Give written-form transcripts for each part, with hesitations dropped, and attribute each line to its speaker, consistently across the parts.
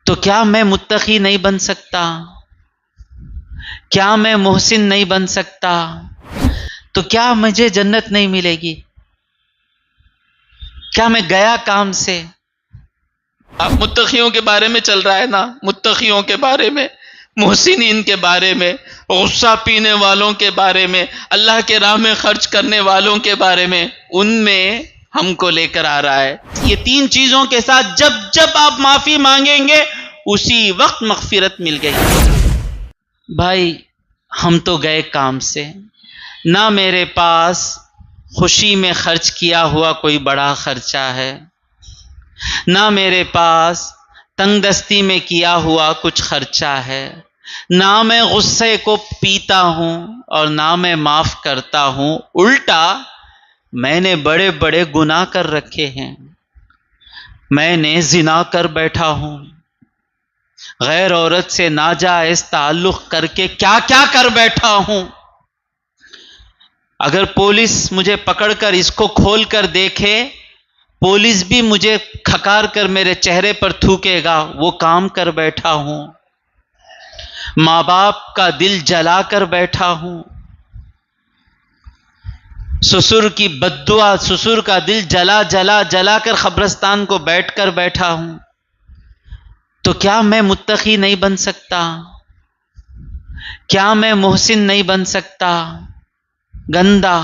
Speaker 1: تو کیا میں متقی نہیں بن سکتا؟ کیا میں محسن نہیں بن سکتا؟ تو کیا مجھے جنت نہیں ملے گی؟ کیا میں گیا کام سے؟
Speaker 2: اب متقیوں کے بارے میں چل رہا ہے نا، متقیوں کے بارے میں، محسنین کے بارے میں، غصہ پینے والوں کے بارے میں، اللہ کے راہ میں خرچ کرنے والوں کے بارے میں، ان میں ہم کو لے کر آ رہا ہے۔
Speaker 1: یہ تین چیزوں کے ساتھ جب جب آپ معافی مانگیں گے اسی وقت مغفرت مل گئی۔ بھائی ہم تو گئے کام سے، نہ میرے پاس خوشی میں خرچ کیا ہوا کوئی بڑا خرچہ ہے، نہ میرے پاس تنگ دستی میں کیا ہوا کچھ خرچہ ہے، نہ میں غصے کو پیتا ہوں اور نہ میں معاف کرتا ہوں، الٹا میں نے بڑے بڑے گناہ کر رکھے ہیں۔ میں نے زنا کر بیٹھا ہوں، غیر عورت سے ناجائز تعلق کر کے کیا کیا کر بیٹھا ہوں۔ اگر پولیس مجھے پکڑ کر اس کو کھول کر دیکھے، پولیس بھی مجھے کھکار کر میرے چہرے پر تھوکے گا، وہ کام کر بیٹھا ہوں۔ ماں باپ کا دل جلا کر بیٹھا ہوں، سسر کی بددعا، سسر کا دل جلا جلا جلا کر قبرستان کو بیٹھ کر بیٹھا ہوں۔ تو کیا میں متقی نہیں بن سکتا؟ کیا میں محسن نہیں بن سکتا؟ گندا،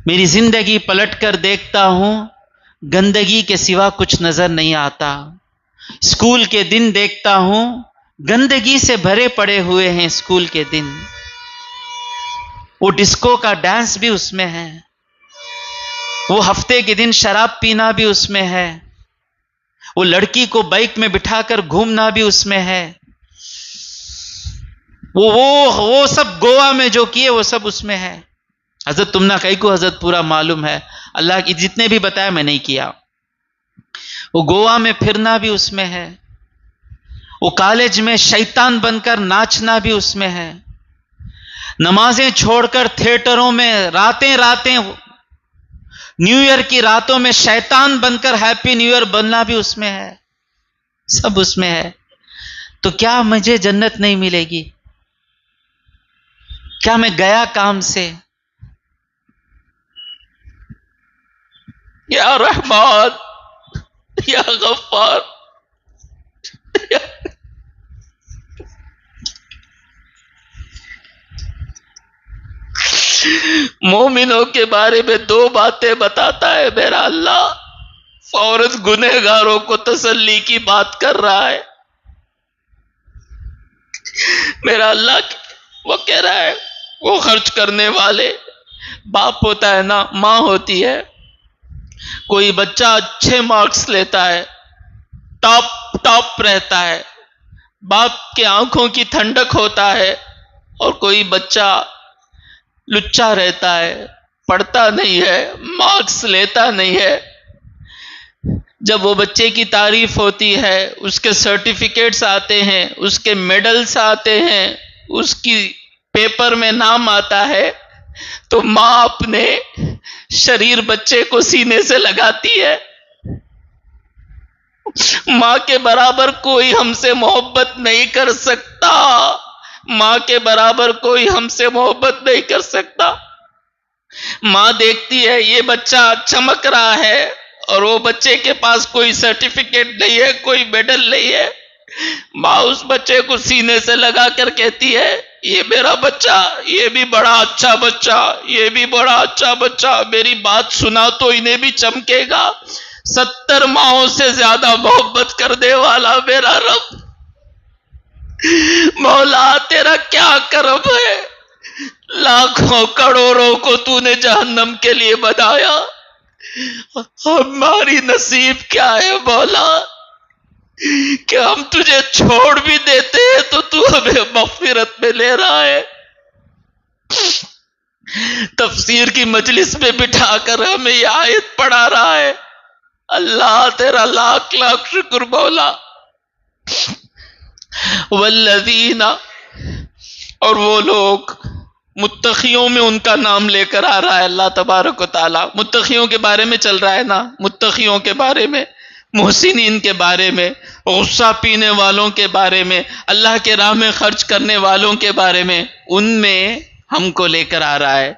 Speaker 1: میری زندگی پلٹ کر دیکھتا ہوں، گندگی کے سوا کچھ نظر نہیں آتا۔ اسکول کے دن دیکھتا ہوں، گندگی سے بھرے پڑے ہوئے ہیں اسکول کے دن۔ وہ ڈسکو کا ڈانس بھی اس میں ہے، وہ ہفتے کے دن شراب پینا بھی اس میں ہے، وہ لڑکی کو بائک میں بٹھا کر گھومنا بھی اس میں ہے، وہ سب گوا میں جو کیے وہ سب اس میں ہے۔ حضرت تم نہ کئی کو حضرت پورا معلوم ہے، اللہ کی جتنے بھی بتایا میں نہیں کیا۔ وہ گوا میں پھرنا بھی اس میں ہے، وہ کالج میں شیطان بن کر ناچنا بھی اس میں ہے، نمازیں چھوڑ کر تھیٹروں میں راتیں نیو ایئر کی راتوں میں شیطان بن کر ہیپی نیو ایئر بننا بھی اس میں ہے، سب اس میں ہے۔ تو کیا مجھے جنت نہیں ملے گی؟ کیا میں گیا کام سے؟
Speaker 2: یا رحمان، یا غفار، مومنوں کے بارے میں دو باتیں بتاتا ہے میرا اللہ، فوراً گنہگاروں کو تسلی کی بات کر رہا ہے میرا اللہ۔ وہ کہہ رہا ہے وہ خرچ کرنے والے، باپ ہوتا ہے نا، ماں ہوتی ہے، کوئی بچہ اچھے مارکس لیتا ہے، ٹاپ رہتا ہے، باپ کے آنکھوں کی ٹھنڈک ہوتا ہے، اور کوئی بچہ لچا رہتا ہے، پڑھتا نہیں ہے، مارکس لیتا نہیں ہے۔ جب وہ بچے کی تعریف ہوتی ہے، اس کے سرٹیفکیٹس آتے ہیں، اس کے میڈلز آتے ہیں، اس کی پیپر میں نام آتا ہے، تو ماں اپنے شریر بچے کو سینے سے لگاتی ہے۔ ماں کے برابر کوئی ہم سے محبت نہیں کر سکتا، ماں کے برابر کوئی ہم سے محبت نہیں کر سکتا۔ ماں دیکھتی ہے یہ بچہ چمک رہا ہے، اور وہ بچے کے پاس کوئی سرٹیفکیٹ نہیں ہے، کوئی میڈل نہیں ہے، ماں اس بچے کو سینے سے لگا کر کہتی ہے یہ میرا بچہ، یہ بھی بڑا اچھا بچہ، یہ بھی بڑا اچھا بچہ، میری بات سنا تو انہیں بھی چمکے گا۔ 70 ماہوں سے زیادہ محبت کرنے والا میرا رب، مولا تیرا کیا کرم ہے، لاکھوں کروڑوں کو تو نے جہنم کے لیے بنایا، ہماری نصیب کیا ہے مولا کہ ہم تجھے چھوڑ بھی دیتے ہیں تو تو ہمیں مغفرت میں لے رہا ہے۔ تفسیر کی مجلس میں بٹھا کر ہمیں یہ آیت پڑھا رہا ہے، اللہ تیرا لاکھ لاکھ شکر مولا۔ والذین، اور وہ لوگ، متقیوں میں ان کا نام لے کر آ رہا ہے اللہ تبارک و تعالی، متقیوں کے بارے میں چل رہا ہے نا، متقیوں کے بارے میں، محسنین کے بارے میں، غصہ پینے والوں کے بارے میں، اللہ کے راہ میں خرچ کرنے والوں کے بارے میں، ان میں ہم کو لے کر آ رہا ہے۔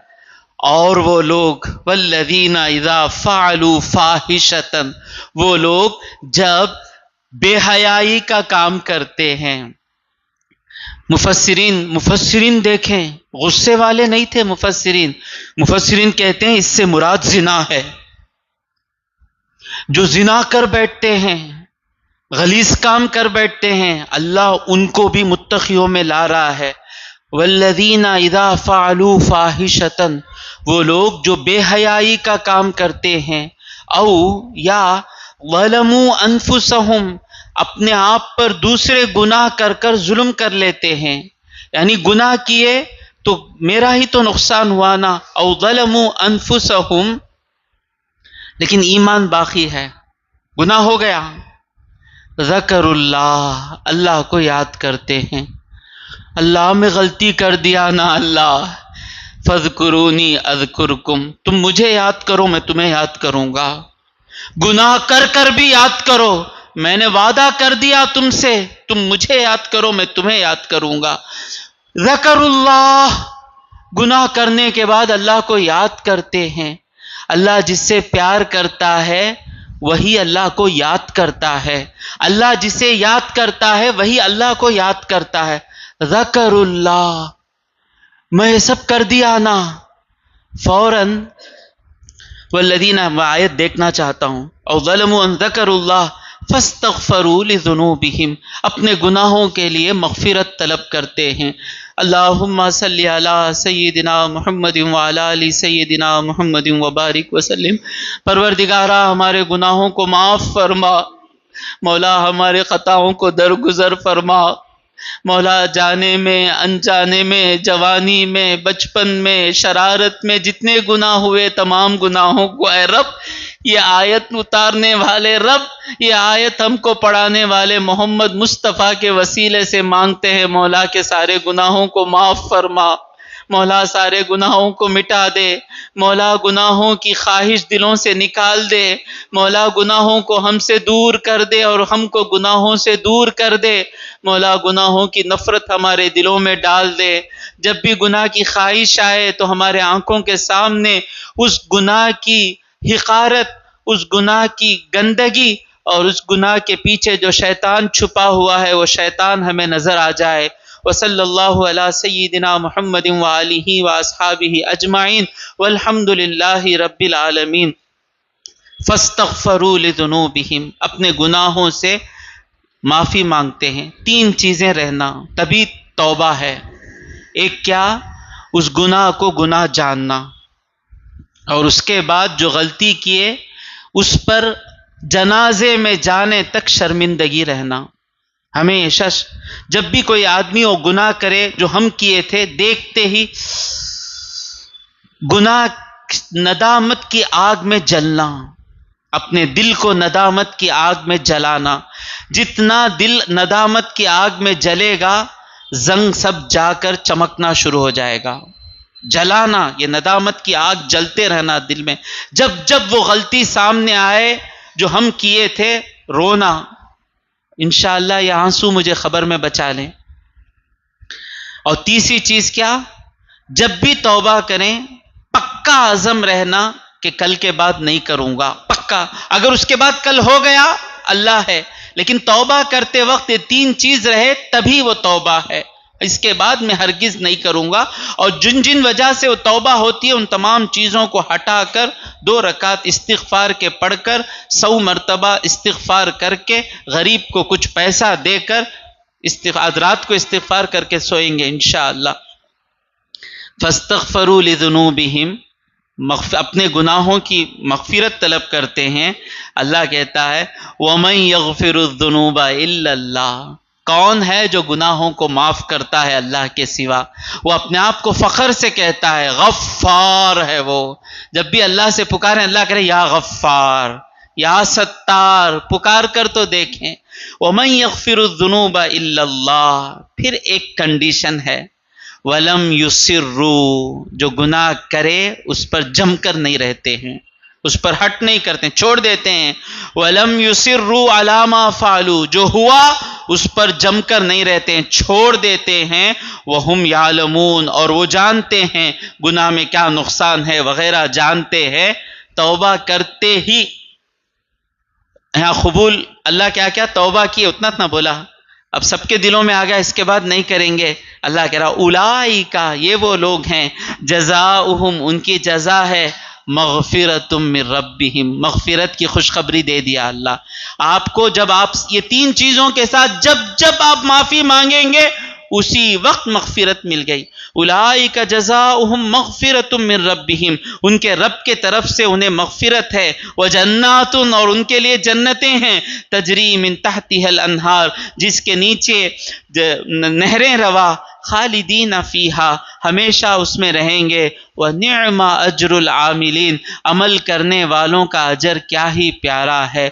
Speaker 2: اور وہ لوگ والذین اذا فعلوا فاحشۃ، وہ لوگ جب بے حیائی کا کام کرتے ہیں۔ مفسرین دیکھیں، غصے والے نہیں تھے مفسرین کہتے ہیں اس سے مراد زنا ہے۔ جو زنا کر بیٹھتے ہیں، غلیظ کام کر بیٹھتے ہیں، اللہ ان کو بھی متقیوں میں لا رہا ہے۔ والذین اذا فعلوا فاحشۃ، وہ لوگ جو بے حیائی کا کام کرتے ہیں، او یا ظلموا انفسہم، اپنے آپ پر دوسرے گناہ کر کر ظلم کر لیتے ہیں، یعنی گناہ کیے تو میرا ہی تو نقصان ہوا نا، او ظلموا انفسہم، لیکن ایمان باقی ہے، گناہ ہو گیا، ذکر اللہ، اللہ کو یاد کرتے ہیں، اللہ میں غلطی کر دیا نا اللہ، فاذکرونی اذکرکم، تم مجھے یاد کرو میں تمہیں یاد کروں گا، گناہ کر کر بھی یاد کرو، میں نے وعدہ کر دیا تم سے، تم مجھے یاد کرو میں تمہیں یاد کروں گا۔ ذکر اللہ، گناہ کرنے کے بعد اللہ کو یاد کرتے ہیں۔ اللہ جس سے پیار کرتا ہے وہی اللہ کو یاد کرتا ہے، اللہ جسے یاد کرتا ہے وہی اللہ کو یاد کرتا ہے۔ ذکر اللہ، میں یہ سب کر دیا نا، فوراً والذین، میں آیت دیکھنا چاہتا ہوں، او ظلموا ان ذکروا اللہ فاستغفروا لذنوبہم، اپنے گناہوں کے لیے مغفرت طلب کرتے ہیں۔ اللہم صلی علی سیدنا محمد وعلی آل سیدنا محمد وبارک وسلم۔ پروردگارا ہمارے گناہوں کو معاف فرما، مولا ہمارے خطاؤں کو درگزر فرما، مولا جانے میں، انجانے میں، جوانی میں، بچپن میں، شرارت میں جتنے گناہ ہوئے تمام گناہوں کو اے رب، یہ آیت اتارنے والے رب، یہ آیت ہم کو پڑھانے والے محمد مصطفیٰ کے وسیلے سے مانگتے ہیں، مولا کے سارے گناہوں کو معاف فرما، مولا سارے گناہوں کو مٹا دے، مولا گناہوں کی خواہش دلوں سے نکال دے، مولا گناہوں کو ہم سے دور کر دے اور ہم کو گناہوں سے دور کر دے، مولا گناہوں کی نفرت ہمارے دلوں میں ڈال دے۔ جب بھی گناہ کی خواہش آئے تو ہمارے آنکھوں کے سامنے اس گناہ کی حقارت، اس گناہ کی گندگی اور اس گناہ کے پیچھے جو شیطان چھپا ہوا ہے وہ شیطان ہمیں نظر آ جائے۔ وصلی اللہ علی سیدنا محمد وآلہ واصحابہ اجمعین والحمد للہ رب العالمین۔ فاستغفروا لذنوبہم، اپنے گناہوں سے معافی مانگتے ہیں۔ تین چیزیں رہنا تبھی توبہ ہے۔ ایک کیا؟ اس گناہ کو گناہ جاننا، اور اس کے بعد جو غلطی کیے اس پر جنازے میں جانے تک شرمندگی رہنا۔ ہمیشہ جب بھی کوئی آدمی وہ گناہ کرے جو ہم کیے تھے، دیکھتے ہی گناہ ندامت کی آگ میں جلنا، اپنے دل کو ندامت کی آگ میں جلانا۔ جتنا دل ندامت کی آگ میں جلے گا، زنگ سب جا کر چمکنا شروع ہو جائے گا۔ جلانا، یہ ندامت کی آگ جلتے رہنا دل میں۔ جب جب وہ غلطی سامنے آئے جو ہم کیے تھے، رونا، انشاءاللہ یہ آنسو مجھے خبر میں بچا لیں۔ اور تیسری چیز کیا؟ جب بھی توبہ کریں پکا عزم رہنا کہ کل کے بعد نہیں کروں گا، پکا۔ اگر اس کے بعد کل ہو گیا اللہ ہے، لیکن توبہ کرتے وقت یہ تین چیز رہے تبھی وہ توبہ ہے، اس کے بعد میں ہرگز نہیں کروں گا۔ اور جن وجہ سے وہ توبہ ہوتی ہے ان تمام چیزوں کو ہٹا کر 2 رکعت استغفار کے پڑھ کر 100 مرتبہ استغفار کر کے، غریب کو کچھ پیسہ دے کر رات کو استغفار کر کے سوئیں گے انشاءاللہ۔ فاستغفروا لذنوبہم، اپنے گناہوں کی مغفرت طلب کرتے ہیں۔ اللہ کہتا ہے وَمَن يَغْفِرُ الذُّنُوبَ إِلَّا اللَّهُ، کون ہے جو گناہوں کو معاف کرتا ہے اللہ کے سوا؟ وہ اپنے آپ کو فخر سے کہتا ہے غفار ہے وہ۔ جب بھی اللہ سے پکاریں اللہ کرے یا غفار یا ستار، پکار کر تو دیکھیں۔ وَمَن يَغْفِرُ الذُّنُوبَ إِلَّا اللَّهُ، پھر ایک کنڈیشن ہے، وَلَمْ يُصِرُّوا، جو گناہ کرے اس پر جم کر نہیں رہتے ہیں۔
Speaker 1: اس پر ہٹ نہیں کرتے، چھوڑ دیتے ہیں۔ وَلَمْ يُصِرُّوا عَلَىٰ مَا فَعَلُوا، جو ہوا اس پر جم کر نہیں رہتے ہیں، چھوڑ دیتے ہیں۔ وَهُمْ يَعْلَمُونَ، اور وہ جانتے ہیں گناہ میں کیا نقصان ہے وغیرہ جانتے ہیں، توبہ کرتے ہی۔ یہاں قبول اللہ کیا توبہ کی اتنا اتنا بولا، اب سب کے دلوں میں آ گیا اس کے بعد نہیں کریں گے۔ اللہ کہہ رہا اولئک، یہ وہ لوگ ہیں، جزاؤہم، ان کی جزا ہے، مغفرۃ من ربہم، مغفرت کی خوشخبری دے دیا اللہ آپ کو۔ جب آپ یہ تین چیزوں کے ساتھ جب آپ معافی مانگیں گے اسی وقت مغفرت مل گئی۔ اولئک جزاؤہم مغفرۃ من ربہم، ان کے رب کے طرف سے انہیں مغفرت ہے، وجنات، اور ان کے لیے جنتیں ہیں، تجری من تحتها الانہار، جس کے نیچے نہریں روا، خالدین فیہا، ہمیشہ اس میں رہیں گے، وَنِعْمَ أَجْرُ الْعَامِلِينَ، عمل کرنے والوں کا اجر کیا ہی پیارا ہے۔